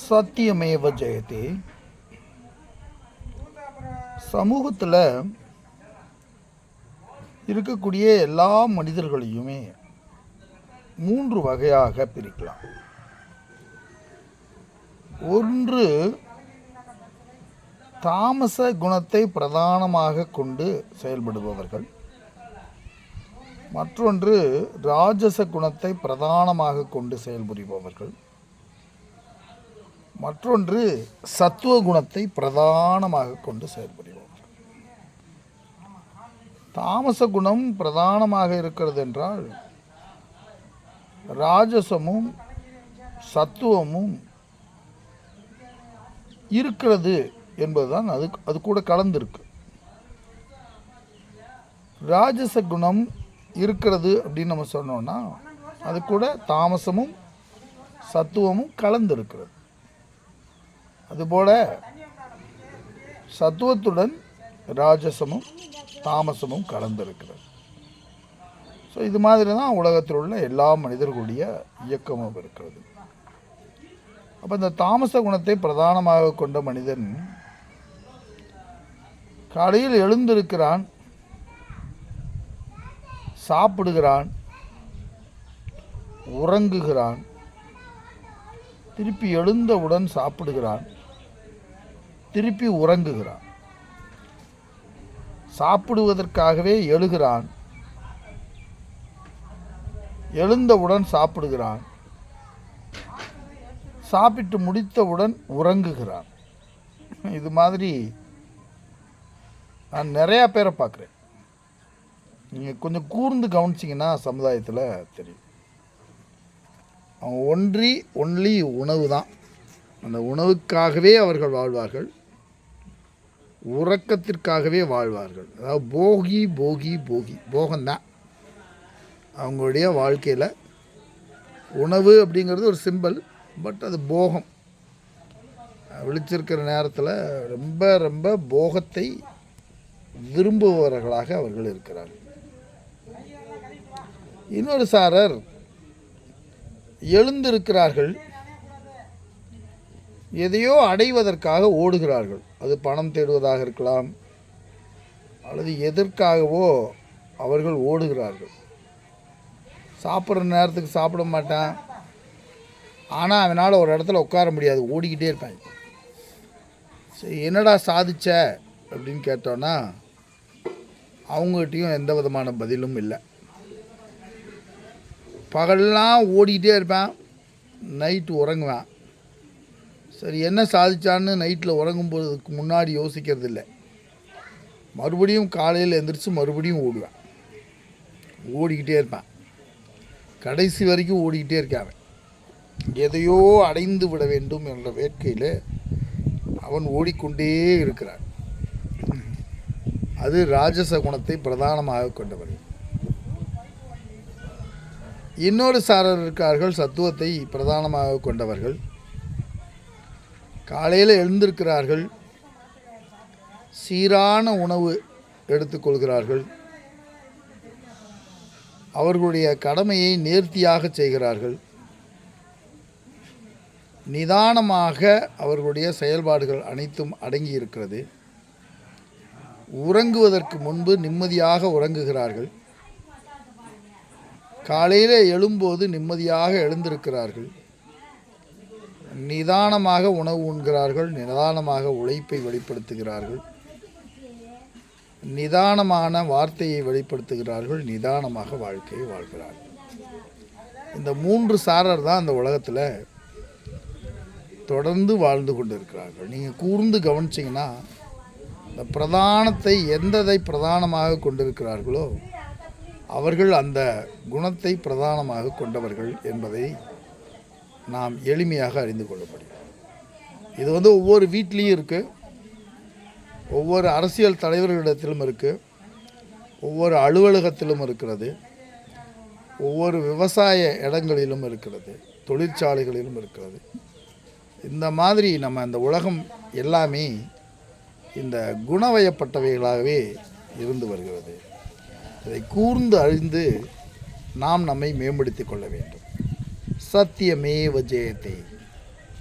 சத்தியமேவ ஜெயதே. சமூகத்தில் இருக்கக்கூடிய எல்லா மனிதர்களையுமே 3 வகையாக பிரிக்கலாம். ஒன்று, தாமச குணத்தை பிரதானமாக கொண்டு செயல்படுபவர்கள். மற்றொன்று, ராஜச குணத்தை பிரதானமாக கொண்டு செயல்புரிபவர்கள். மற்றொன்று, சத்துவ குணத்தை பிரதானமாக கொண்டு செயல்புரிபவர்கள். தாமச குணம் பிரதானமாக இருக்கிறது என்றால் ராஜசமும் சத்துவமும் இருக்கிறது என்பதுதான் அது கூட கலந்துருக்கு. ராஜச குணம் இருக்கிறது அப்படின்னு நம்ம சொன்னோம்னா அது கூட தாமசமும் சத்துவமும் கலந்து இருக்கிறது. அதுபோல சத்துவத்துடன் ராஜசமும் தாமசமும் கலந்திருக்கிறது. ஸோ இது மாதிரி தான் உலகத்தில் உள்ள எல்லா மனிதர்களுடைய இயக்கமும் இருக்கிறது. அப்போ இந்த தாமச குணத்தை பிரதானமாக கொண்ட மனிதன் காலையில் எழுந்திருக்கிறான், சாப்பிடுகிறான், உறங்குகிறான், திருப்பி எழுந்தவுடன் சாப்பிடுகிறான், திருப்பி உறங்குகிறான், சாப்பிடுவதற்காகவே எழுகிறான், எழுந்தவுடன் சாப்பிடுகிறான், சாப்பிட்டு முடித்தவுடன் உறங்குகிறான். இது மாதிரி நான் நிறையா பேரை பார்க்குறேன். நீங்கள் கொஞ்சம் கூர்ந்து கவனிச்சிங்கன்னா சமுதாயத்தில் தெரியும். அவங்க ஒன்லி உணவு தான். அந்த உணவுக்காகவே அவர்கள் வாழ்வார்கள், உறக்கத்திற்காகவே வாழ்வார்கள். அதாவது போகி போகி போகி போகம்தான் அவங்களுடைய வாழ்க்கையில். உணவு அப்படிங்கிறது ஒரு சிம்பல், பட் அது போகம். விழிச்சிருக்கிற நேரத்தில் ரொம்ப ரொம்ப போகத்தை விரும்புபவர்களாக அவர்கள் இருக்கிறார்கள். இன்னொரு சாரர் எழுந்திருக்கிறார்கள், எதையோ அடைவதற்காக ஓடுகிறார்கள். அது பணம் தேடுவதாக இருக்கலாம், அல்லது எதற்காகவோ அவர்கள் ஓடுகிறார்கள். சாப்பிட்ற நேரத்துக்கு சாப்பிட மாட்டான், ஆனால் அவனால் ஒரு இடத்துல உட்கார முடியாது, ஓடிக்கிட்டே இருப்பாங்க. சரி, என்னடா சாதிச்ச அப்படின்னு கேட்டோன்னா அவங்ககிட்டையும் எந்த விதமான பதிலும் இல்லை. பகல்லாம் ஓடிக்கிட்டே இருப்பேன், நைட்டு உறங்குவேன். சரி, என்ன சாதிச்சான்னு நைட்டில் உறங்கும்போதுக்கு முன்னாடி யோசிக்கிறது இல்லை. மறுபடியும் காலையில் எழுந்திரிச்சு மறுபடியும் ஓடுவேன், ஓடிக்கிட்டே இருப்பேன். கடைசி வரைக்கும் ஓடிக்கிட்டே இருக்கான். எதையோ அடைந்து விட வேண்டும் என்ற வேட்கையில் அவன் ஓடிக்கொண்டே இருக்கிறான். அது ராஜச குணத்தை பிரதானமாக கொண்டவர். இன்னொரு சாரர் இருக்கார்கள், சத்துவத்தை பிரதானமாக கொண்டவர்கள். காலையில் எழுந்திருக்கிறார்கள், சீரான உணவு எடுத்துக்கொள்கிறார்கள், அவர்களுடைய கடமையை நேர்த்தியாக செய்கிறார்கள், நிதானமாக அவர்களுடைய செயல்பாடுகள் அனைத்தும் அடங்கி இருக்கிறது. உறங்குவதற்கு முன்பு நிம்மதியாக உறங்குகிறார்கள், காலையில் எழும்போது நிம்மதியாக எழுந்திருக்கிறார்கள், நிதானமாக உணவு உண்கிறார்கள், நிதானமாக உழைப்பை வெளிப்படுத்துகிறார்கள், நிதானமான வார்த்தையை வெளிப்படுத்துகிறார்கள், நிதானமாக வாழ்க்கையை வாழ்கிறார்கள். இந்த 3 சாரர் தான் அந்த உலகத்தில் தொடர்ந்து வாழ்ந்து கொண்டு இருக்கிறார்கள். நீங்கள் கூர்ந்து கவனிச்சிங்கன்னா இந்த பிரதானத்தை எந்ததை பிரதானமாக கொண்டிருக்கிறார்களோ அவர்கள் அந்த குணத்தை பிரதானமாக கொண்டவர்கள் என்பதை நாம் எளிமையாக அறிந்து கொள்ள முடியும். இது ஒவ்வொரு வீட்லேயும் இருக்குது, ஒவ்வொரு அரசியல் தலைவர்களிடத்திலும் இருக்குது, ஒவ்வொரு அலுவலகத்திலும் இருக்கிறது, ஒவ்வொரு விவசாய இடங்களிலும் இருக்கிறது, தொழிற்சாலைகளிலும் இருக்கிறது. இந்த மாதிரி நம்ம இந்த உலகம் எல்லாமே இந்த குணவயப்பட்டவைகளாகவே இருந்து வருகிறது. இதை கூர்ந்து அறிந்து நாம் நம்மை மேம்படுத்தி கொள்ள வேண்டும். சத்தியமேவ ஜெயதே.